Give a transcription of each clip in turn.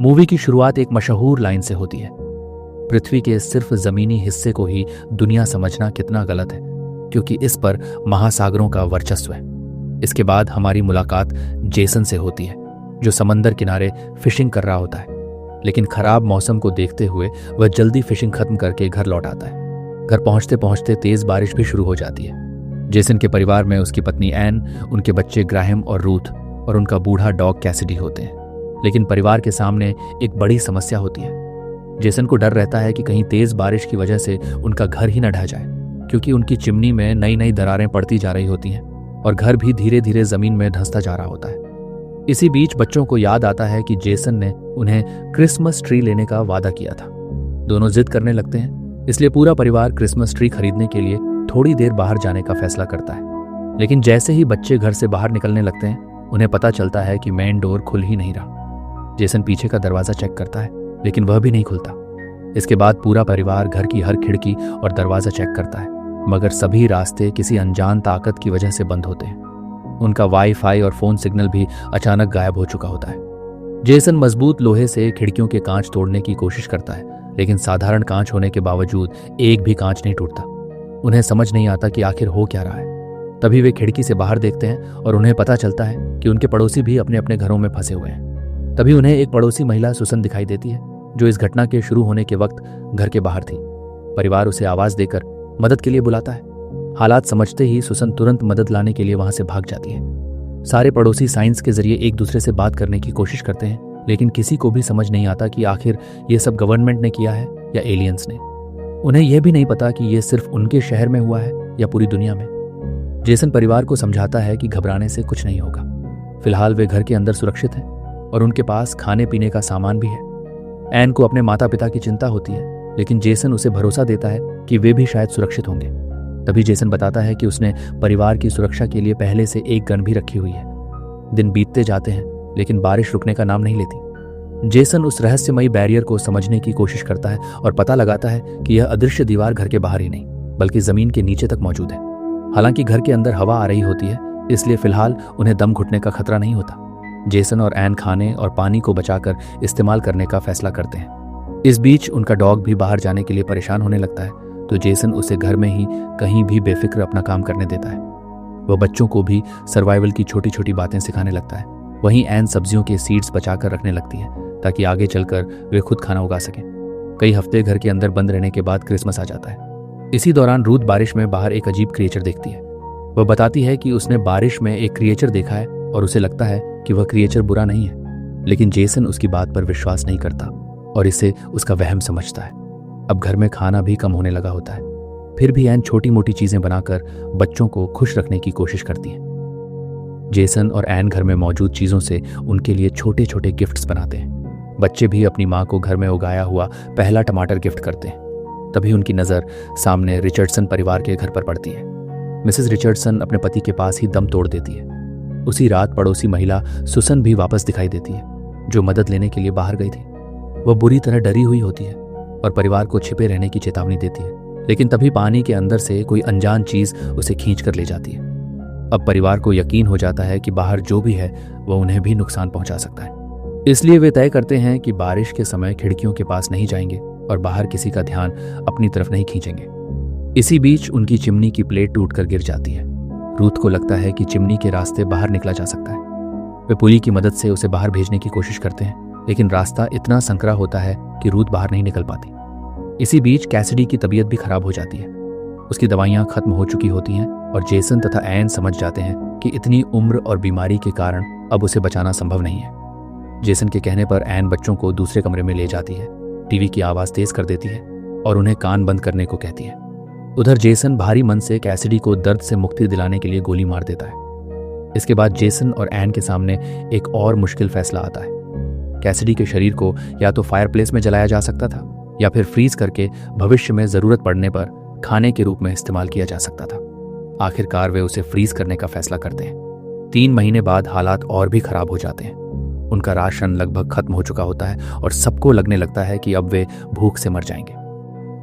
Movie की शुरुआत एक मशहूर लाइन से होती है, पृथ्वी के सिर्फ जमीनी हिस्से को ही दुनिया समझना कितना गलत है, क्योंकि इस पर महासागरों का वर्चस्व है। इसके बाद हमारी मुलाकात जेसन से होती है, जो समंदर किनारे फिशिंग कर रहा होता है, लेकिन खराब मौसम को देखते हुए वह जल्दी फिशिंग खत्म करके घर लौट आता है। घर पहुंचते पहुंचते तेज बारिश भी शुरू हो जाती है। जेसन के परिवार में उसकी पत्नी एन, उनके बच्चे ग्राहम और रूथ और उनका बूढ़ा डॉग कैसिडी होते हैं। लेकिन परिवार के सामने एक बड़ी समस्या होती है। जेसन को डर रहता है कि कहीं तेज बारिश की वजह से उनका घर ही न ढह जाए, क्योंकि उनकी चिमनी में नई नई दरारें पड़ती जा रही होती हैं और घर भी धीरे धीरे जमीन में धंसता जा रहा होता है। इसी बीच बच्चों को याद आता है कि जेसन ने उन्हें क्रिसमस ट्री लेने का वादा किया था। दोनों जिद करने लगते हैं, इसलिए पूरा परिवार क्रिसमस ट्री खरीदने के लिए थोड़ी देर बाहर जाने का फैसला करता है। लेकिन जैसे ही बच्चे घर से बाहर निकलने लगते हैं, उन्हें पता चलता है कि मेन डोर खुल ही नहीं रहा। जेसन पीछे का दरवाजा चेक करता है, लेकिन वह भी नहीं खुलता। इसके बाद पूरा परिवार घर की हर खिड़की और दरवाजा चेक करता है, मगर सभी रास्ते किसी अनजान ताकत की वजह से बंद होते हैं। उनका वाईफाई और फोन सिग्नल भी अचानक गायब हो चुका होता है। जेसन मजबूत लोहे से खिड़कियों के कांच तोड़ने की कोशिश करता है, लेकिन साधारण कांच होने के बावजूद एक भी कांच नहीं टूटता। उन्हें समझ नहीं आता कि आखिर हो क्या रहा है। तभी वे खिड़की से बाहर देखते हैं और उन्हें पता चलता है कि उनके पड़ोसी भी अपने अपने घरों में फंसे हुए हैं। तभी उन्हें एक पड़ोसी महिला सुसन दिखाई देती है, जो इस घटना के शुरू होने के वक्त घर के बाहर थी। परिवार उसे आवाज देकर मदद के लिए बुलाता है। हालात समझते ही सुसन तुरंत मदद लाने के लिए वहां से भाग जाती है। सारे पड़ोसी साइंस के जरिए एक दूसरे से बात करने की कोशिश करते हैं, लेकिन किसी को भी समझ नहीं आता कि आखिर ये सब गवर्नमेंट ने किया है या एलियंस ने। उन्हें यह भी नहीं पता कि यह सिर्फ उनके शहर में हुआ है या पूरी दुनिया में। जेसन परिवार को समझाता है कि घबराने से कुछ नहीं होगा। फिलहाल वे घर के अंदर सुरक्षित हैं और उनके पास खाने पीने का सामान भी है। एन को अपने माता पिता की चिंता होती है, लेकिन जेसन उसे भरोसा देता है कि वे भी शायद सुरक्षित होंगे। तभी जेसन बताता है कि उसने परिवार की सुरक्षा के लिए पहले से एक गन भी रखी हुई है। दिन बीतते जाते हैं, लेकिन बारिश रुकने का नाम नहीं लेती। जेसन उस रहस्यमयी बैरियर को समझने की कोशिश करता है और पता लगाता है कि यह अदृश्य दीवार घर के बाहर ही नहीं, बल्कि जमीन के नीचे तक मौजूद है। हालांकि घर के अंदर हवा आ रही होती है, इसलिए फिलहाल उन्हें दम घुटने का खतरा नहीं होता। जेसन और एन खाने और पानी को बचाकर इस्तेमाल करने का फैसला करते हैं। इस बीच उनका डॉग भी बाहर जाने के लिए परेशान होने लगता है, तो जेसन उसे घर में ही कहीं भी बेफिक्र अपना काम करने देता है। वह बच्चों को भी सर्वाइवल की छोटी छोटी बातें सिखाने लगता है। वहीं एन सब्जियों के सीड्स बचाकर रखने लगती है, ताकि आगे चलकर वे खुद खाना उगा सकें। कई हफ्ते घर के अंदर बंद रहने के बाद क्रिसमस आ जाता है। इसी दौरान रूथ बारिश में बाहर एक अजीब क्रिएचर देखती है। वह बताती है कि उसने बारिश में एक क्रिएचर देखा है और उसे लगता है कि वह क्रिएचर बुरा नहीं है, लेकिन जेसन उसकी बात पर विश्वास नहीं करता और इसे उसका वहम समझता है। अब घर में खाना भी कम होने लगा होता है, फिर भी एन छोटी मोटी चीजें बनाकर बच्चों को खुश रखने की कोशिश करती है। जेसन और एन घर में मौजूद चीजों से उनके लिए छोटे छोटे गिफ्ट्स बनाते हैं। बच्चे भी अपनी माँ को घर में उगाया हुआ पहला टमाटर गिफ्ट करते हैं। तभी उनकी नज़र सामने रिचर्डसन परिवार के घर पर पड़ती है। मिसेस रिचर्डसन अपने पति के पास ही दम तोड़ देती है। उसी रात पड़ोसी महिला सुसन भी वापस दिखाई देती है, जो मदद लेने के लिए बाहर गई थी। वह बुरी तरह डरी हुई होती है और परिवार को छिपे रहने की चेतावनी देती है, लेकिन तभी पानी के अंदर से कोई अनजान चीज उसे खींच कर ले जाती है। अब परिवार को यकीन हो जाता है कि बाहर जो भी है वह उन्हें भी नुकसान पहुंचा सकता है। इसलिए वे तय करते हैं कि बारिश के समय खिड़कियों के पास नहीं जाएंगे और बाहर किसी का ध्यान अपनी तरफ नहीं खींचेंगे। इसी बीच उनकी चिमनी की प्लेट टूटकर गिर जाती है। रूथ को लगता है कि चिमनी के रास्ते बाहर निकला जा सकता है। वे पुली की मदद से उसे बाहर भेजने की कोशिश करते हैं, लेकिन रास्ता इतना संकरा होता है कि रूथ बाहर नहीं निकल पाती। इसी बीच कैसिडी की तबीयत भी खराब हो जाती है। उसकी दवाइयां खत्म हो चुकी होती हैं और जेसन तथा एन समझ जाते हैं कि इतनी उम्र और बीमारी के कारण अब उसे बचाना संभव नहीं है। जेसन के कहने पर एन बच्चों को दूसरे कमरे में ले जाती है, टीवी की आवाज तेज कर देती है और उन्हें कान बंद करने को कहती है। उधर जेसन भारी मन से कैसिडी को दर्द से मुक्ति दिलाने के लिए गोली मार देता है। इसके बाद जेसन और एन के सामने एक और मुश्किल फैसला आता है। कैसिडी के शरीर को या तो फायरप्लेस में जलाया जा सकता था या फिर फ्रीज करके भविष्य में जरूरत पड़ने पर खाने के रूप में इस्तेमाल किया जा सकता था। आखिरकार वे उसे फ्रीज करने का फैसला करते हैं। 3 महीने बाद हालात और भी खराब हो जाते हैं। उनका राशन लगभग खत्म हो चुका होता है और सबको लगने लगता है कि अब वे भूख से मर जाएंगे।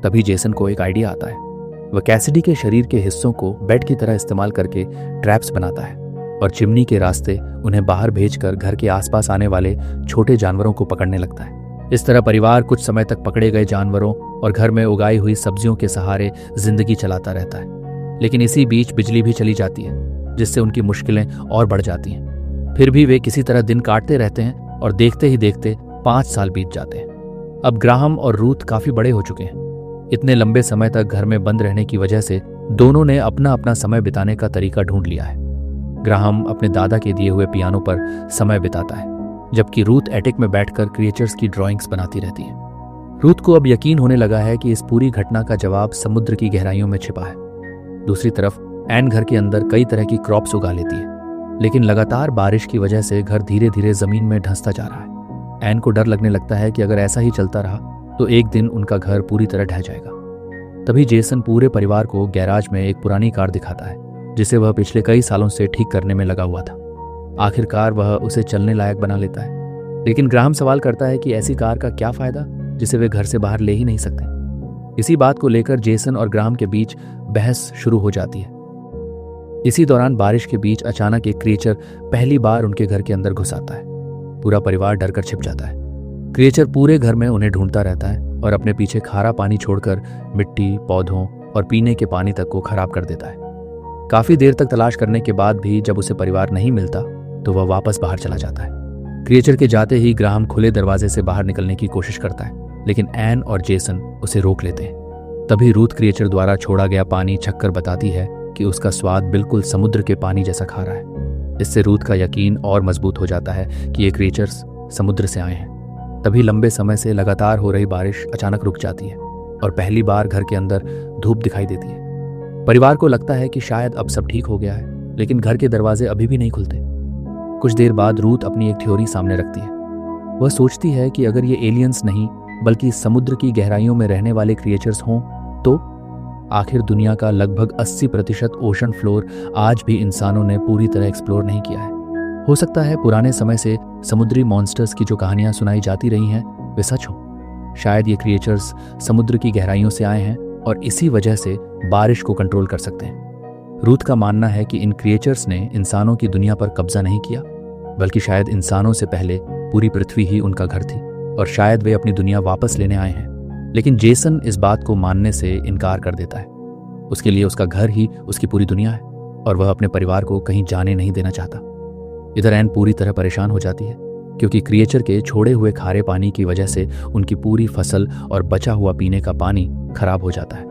तभी जेसन को एक आइडिया आता है। वह कैसिडी के शरीर के हिस्सों को बेड की तरह इस्तेमाल करके ट्रैप्स बनाता है, और चिमनी के रास्ते उन्हें बाहर भेजकर घर के आसपास आने वाले छोटे जानवरों को पकड़ने लगता है। इस तरह परिवार कुछ समय तक पकड़े गए जानवरों और घर में उगाई हुई सब्जियों के सहारे जिंदगी चलाता रहता है। लेकिन इसी बीच बिजली भी चली जाती है, जिससे उनकी मुश्किलें और बढ़ जाती हैं। फिर भी वे किसी तरह दिन काटते रहते हैं और देखते ही देखते 5 साल बीत जाते हैं। अब ग्राहम और रूथ काफी बड़े हो चुके हैं। इतने लंबे समय तक घर में बंद रहने की वजह से दोनों ने अपना अपना समय बिताने का तरीका ढूंढ लिया है। ग्राहम अपने दादा के दिए हुए पियानो पर समय बिताता है, जबकि रूथ एटिक में बैठकर क्रिएचर्स की ड्राइंग्स बनाती रहती है। रूथ को अब यकीन होने लगा है कि इस पूरी घटना का जवाब समुद्र की गहराइयों में छिपा है। दूसरी तरफ एन घर के अंदर कई तरह की क्रॉप्स उगा लेती है, लेकिन लगातार बारिश की वजह से घर धीरे धीरे जमीन में धंसता जा रहा है। एन को डर लगने लगता है कि अगर ऐसा ही चलता रहा तो एक दिन उनका घर पूरी तरह ढह जाएगा। तभी जेसन पूरे परिवार को गैराज में एक पुरानी कार दिखाता है, जिसे वह पिछले कई सालों से ठीक करने में लगा हुआ था। आखिरकार वह उसे चलने लायक बना लेता है। लेकिन ग्राहम सवाल करता है कि ऐसी कार का क्या फायदा जिसे वे घर से बाहर ले ही नहीं सकते। इसी बात को लेकर जेसन और ग्राहम के बीच बहस शुरू हो जाती है। इसी दौरान बारिश के बीच अचानक एक क्रिएचर पहली बार उनके घर के अंदर घुस आता है। पूरा परिवार डरकर छिप जाता है। क्रिएचर पूरे घर में उन्हें ढूंढता रहता है और अपने पीछे खारा पानी छोड़कर मिट्टी, पौधों और पीने के पानी तक को खराब कर देता है। काफी देर तक तलाश करने के बाद भी जब उसे परिवार नहीं मिलता तो वह वापस बाहर चला जाता है। क्रिएचर के जाते ही ग्राहम खुले दरवाजे से बाहर निकलने की कोशिश करता है, लेकिन एन और जेसन उसे रोक लेते हैं। तभी रूथ क्रिएचर द्वारा छोड़ा गया पानी छककर बताती है कि उसका स्वाद बिल्कुल समुद्र के पानी जैसा खा रहा है। इससे रूथ का यकीन और मजबूत हो जाता है कि ये क्रिएचर्स समुद्र से आए हैं। तभी लंबे समय से लगातार हो रही बारिश अचानक रुक जाती है और पहली बार घर के अंदर धूप दिखाई देती है। परिवार को लगता है कि शायद अब सब ठीक हो गया है, लेकिन घर के दरवाजे अभी भी नहीं खुलते। कुछ देर बाद रूथ अपनी एक थ्योरी सामने रखती है। वह सोचती है कि अगर ये एलियंस नहीं बल्कि समुद्र की गहराइयों में रहने वाले क्रिएचर्स हों तो आखिर दुनिया का लगभग 80% ओशन फ्लोर आज भी इंसानों ने पूरी तरह एक्सप्लोर नहीं किया है। हो सकता है पुराने समय से समुद्री मॉन्स्टर्स की जो कहानियां सुनाई जाती रही हैं वे सच हों। शायद ये क्रिएचर्स समुद्र की गहराइयों से आए हैं और इसी वजह से बारिश को कंट्रोल कर सकते हैं। रूथ का मानना है कि इन क्रिएचर्स ने इंसानों की दुनिया पर कब्जा नहीं किया, बल्कि शायद इंसानों से पहले पूरी पृथ्वी ही उनका घर थी और शायद वे अपनी दुनिया वापस लेने आए हैं। लेकिन जेसन इस बात को मानने से इनकार कर देता है। उसके लिए उसका घर ही उसकी पूरी दुनिया है और वह अपने परिवार को कहीं जाने नहीं देना चाहता। इधर एन पूरी तरह परेशान हो जाती है, क्योंकि क्रिएचर के छोड़े हुए खारे पानी की वजह से उनकी पूरी फसल और बचा हुआ पीने का पानी खराब हो जाता है।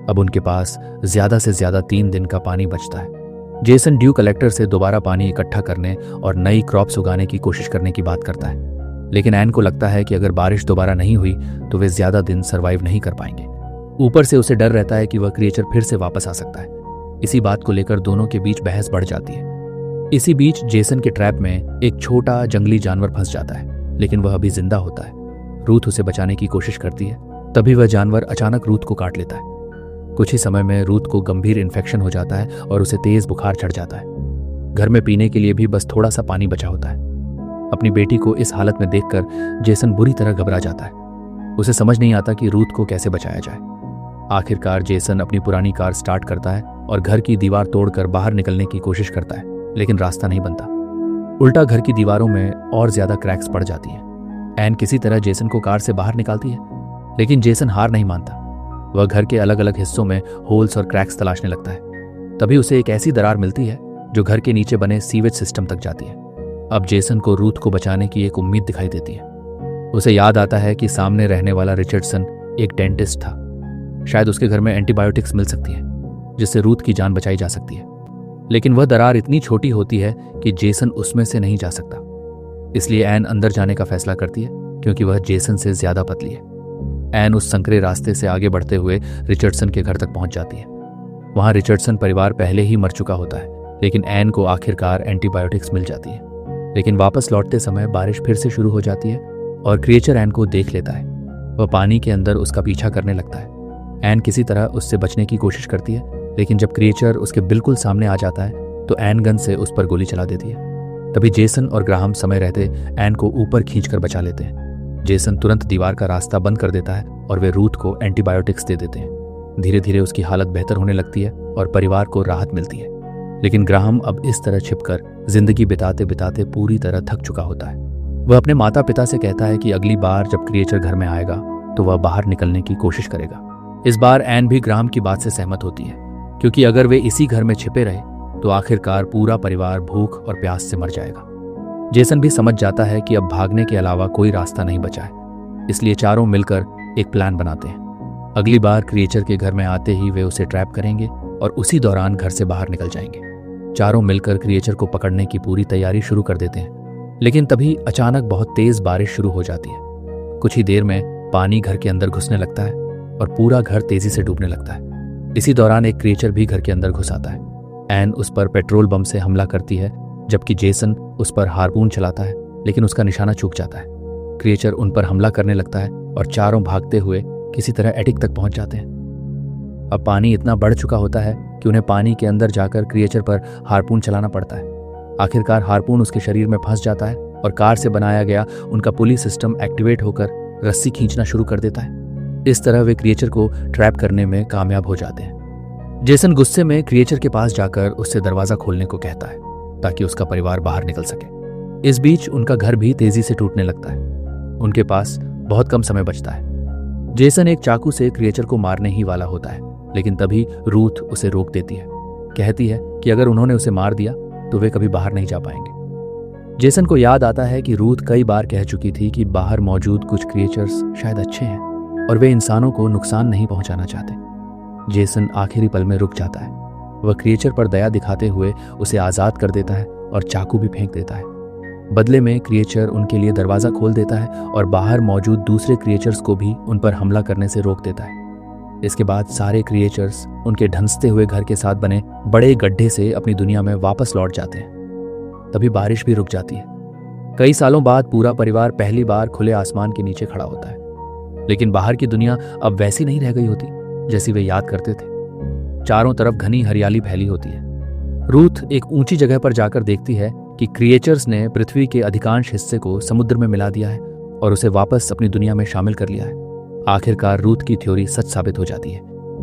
अब उनके पास ज्यादा से ज्यादा 3 दिन का पानी बचता है। जेसन ड्यू कलेक्टर से दोबारा पानी इकट्ठा करने और नई क्रॉप्स उगाने की कोशिश करने की बात करता है, लेकिन एन को लगता है कि अगर बारिश दोबारा नहीं हुई तो वे ज्यादा दिन सरवाइव नहीं कर पाएंगे। ऊपर से उसे डर रहता है कि वह क्रिएचर फिर से वापस आ सकता है। इसी बात को लेकर दोनों के बीच बहस बढ़ जाती है। इसी बीच जेसन के ट्रैप में एक छोटा जंगली जानवर फंस जाता है, लेकिन वह अभी जिंदा होता है। रूथ उसे बचाने की कोशिश करती है, तभी वह जानवर अचानक रूथ को काट लेता है। कुछ ही समय में रूथ को गंभीर इन्फेक्शन हो जाता है और उसे तेज बुखार चढ़ जाता है। घर में पीने के लिए भी बस थोड़ा सा पानी बचा होता है। अपनी बेटी को इस हालत में देखकर जेसन बुरी तरह घबरा जाता है। उसे समझ नहीं आता कि रूथ को कैसे बचाया जाए। आखिरकार जेसन अपनी पुरानी कार स्टार्ट करता है और घर की दीवार तोड़कर बाहर निकलने की कोशिश करता है, लेकिन रास्ता नहीं बनता। उल्टा घर की दीवारों में और ज्यादा क्रैक्स पड़ जाती हैं। एन किसी तरह जेसन को कार से बाहर निकालती है, लेकिन जेसन हार नहीं मानता। वह घर के अलग अलग हिस्सों में होल्स और क्रैक्स तलाशने लगता है। तभी उसे एक ऐसी दरार मिलती है जो घर के नीचे बने सीवेज सिस्टम तक जाती है। अब जेसन को रूथ को बचाने की एक उम्मीद दिखाई देती है। उसे याद आता है कि सामने रहने वाला रिचर्डसन एक डेंटिस्ट था। शायद उसके घर में एंटीबायोटिक्स मिल सकती है जिससे रूथ की जान बचाई जा सकती है। लेकिन वह दरार इतनी छोटी होती है कि जेसन उसमें से नहीं जा सकता। इसलिए एन अंदर जाने का फैसला करती है, क्योंकि वह जेसन से ज्यादा पतली है। एन उस संकरे रास्ते से आगे बढ़ते हुए रिचर्डसन के घर तक पहुंच जाती है। वहां रिचर्डसन परिवार पहले ही मर चुका होता है, लेकिन एन को आखिरकार एंटीबायोटिक्स मिल जाती है। लेकिन वापस लौटते समय बारिश फिर से शुरू हो जाती है और क्रिएचर एन को देख लेता है। वह पानी के अंदर उसका पीछा करने लगता है। एन किसी तरह उससे बचने की कोशिश करती है, लेकिन जब क्रिएचर उसके बिल्कुल सामने आ जाता है तो एन गन से उस पर गोली चला देती है। तभी जेसन और ग्राहम समय रहते एन को ऊपर खींचकर बचा लेते हैं। जेसन तुरंत दीवार का रास्ता बंद कर देता है और वे रूथ को एंटीबायोटिक्स दे देते हैं। धीरे धीरे उसकी हालत बेहतर होने लगती है और परिवार को राहत मिलती है। लेकिन ग्राहम अब इस तरह छिपकर जिंदगी बिताते बिताते पूरी तरह थक चुका होता है। वह अपने माता पिता से कहता है कि अगली बार जब क्रिएचर घर में आएगा तो वह बाहर निकलने की कोशिश करेगा। इस बार एन भी ग्राहम की बात से सहमत होती है, क्योंकि अगर वे इसी घर में छिपे रहे तो आखिरकार पूरा परिवार भूख और प्यास से मर जाएगा। जेसन भी समझ जाता है कि अब भागने के अलावा कोई रास्ता नहीं बचा है, इसलिए चारों मिलकर एक प्लान बनाते हैं। अगली बार क्रिएचर के घर में आते ही वे उसे ट्रैप करेंगे और उसी दौरान घर से बाहर निकल जाएंगे। चारों मिलकर क्रिएचर को पकड़ने की पूरी तैयारी शुरू कर देते हैं, लेकिन तभी अचानक बहुत तेज बारिश शुरू हो जाती है। कुछ ही देर में पानी घर के अंदर घुसने लगता है और पूरा घर तेजी से डूबने लगता है। इसी दौरान एक क्रिएचर भी घर के अंदर घुस आता है। एन उस पर पेट्रोल बम से हमला करती है, जबकि जेसन उस पर हार्पून चलाता है, लेकिन उसका निशाना चूक जाता है। क्रिएचर उन पर हमला करने लगता है और चारों भागते हुए किसी तरह एटिक तक पहुंच जाते हैं। अब पानी इतना बढ़ चुका होता है कि उन्हें पानी के अंदर जाकर क्रिएचर पर हार्पून चलाना पड़ता है। आखिरकार हार्पून उसके शरीर में फंस जाता है और कार से बनाया गया उनका पुली सिस्टम एक्टिवेट होकर रस्सी खींचना शुरू कर देता है। इस तरह वे क्रिएचर को ट्रैप करने में कामयाब हो जाते हैं। जेसन गुस्से में क्रिएचर के पास जाकर उससे दरवाजा खोलने को कहता है ताकि उसका परिवार बाहर निकल सके। इस बीच उनका घर भी तेजी से टूटने लगता है। उनके पास बहुत कम समय बचता है। जेसन एक चाकू से क्रिएचर को मारने ही वाला होता है, लेकिन तभी रूथ उसे रोक देती है। कहती है कि अगर उन्होंने उसे मार दिया तो वे कभी बाहर नहीं जा पाएंगे। जेसन को याद आता है कि रूथ कई बार कह चुकी थी कि बाहर मौजूद कुछ क्रिएचर्स शायद अच्छे हैं और वे इंसानों को नुकसान नहीं पहुंचाना चाहते। जेसन आखिरी पल में रुक जाता है। वह क्रिएचर पर दया दिखाते हुए उसे आज़ाद कर देता है और चाकू भी फेंक देता है। बदले में क्रिएचर उनके लिए दरवाज़ा खोल देता है और बाहर मौजूद दूसरे क्रिएचर्स को भी उन पर हमला करने से रोक देता है। इसके बाद सारे क्रिएचर्स उनके ढंसते हुए घर के साथ बने बड़े गड्ढे से अपनी दुनिया में वापस लौट जाते हैं। तभी बारिश भी रुक जाती है। कई सालों बाद पूरा परिवार पहली बार खुले आसमान के नीचे खड़ा होता है, लेकिन बाहर की दुनिया अब वैसी नहीं रह गई होती जैसी वे याद करते थे। चारों तरफ घनी हरियाली फैली होती है। रूथ एक ऊंची जगह पर जाकर देखती है कि क्रिएचर्स ने पृथ्वी के अधिकांश हिस्से को समुद्र में मिला दिया है और उसे वापस अपनी दुनिया में शामिल कर लिया है। आखिरकार रूथ की थ्योरी सच साबित हो जाती है।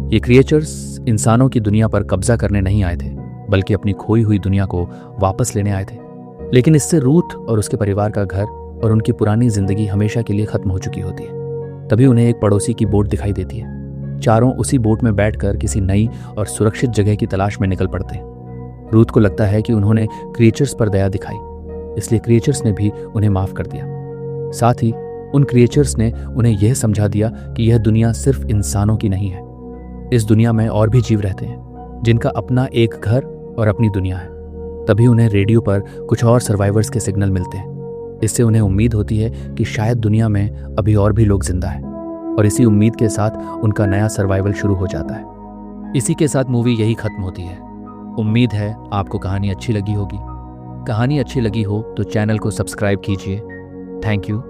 ये क्रिएचर्स इंसानों की दुनिया पर कब्जा करने नहीं आए थे, बल्कि अपनी खोई हुई दुनिया को वापस लेने आए थे। लेकिन इससे रूथ और उसके परिवार का घर और उनकी पुरानी जिंदगी हमेशा के लिए खत्म हो चुकी होती है। तभी उन्हें एक पड़ोसी की बोट दिखाई देती है। चारों उसी बोट में बैठकर किसी नई और सुरक्षित जगह की तलाश में निकल पड़ते हैं। रूथ को लगता है कि उन्होंने क्रिएचर्स पर दया दिखाई, इसलिए क्रिएचर्स ने भी उन्हें माफ कर दिया। साथ ही उन क्रिएचर्स ने उन्हें यह समझा दिया कि यह दुनिया सिर्फ इंसानों की नहीं है। इस दुनिया में और भी जीव रहते हैं जिनका अपना एक घर और अपनी दुनिया है। तभी उन्हें रेडियो पर कुछ और सर्वाइवर्स के सिग्नल मिलते हैं। इससे उन्हें उम्मीद होती है कि शायद दुनिया में अभी और भी लोग जिंदा हैं, और इसी उम्मीद के साथ उनका नया सर्वाइवल शुरू हो जाता है। इसी के साथ मूवी यही खत्म होती है। उम्मीद है आपको कहानी अच्छी लगी होगी। कहानी अच्छी लगी हो तो चैनल को सब्सक्राइब कीजिए। Thank you.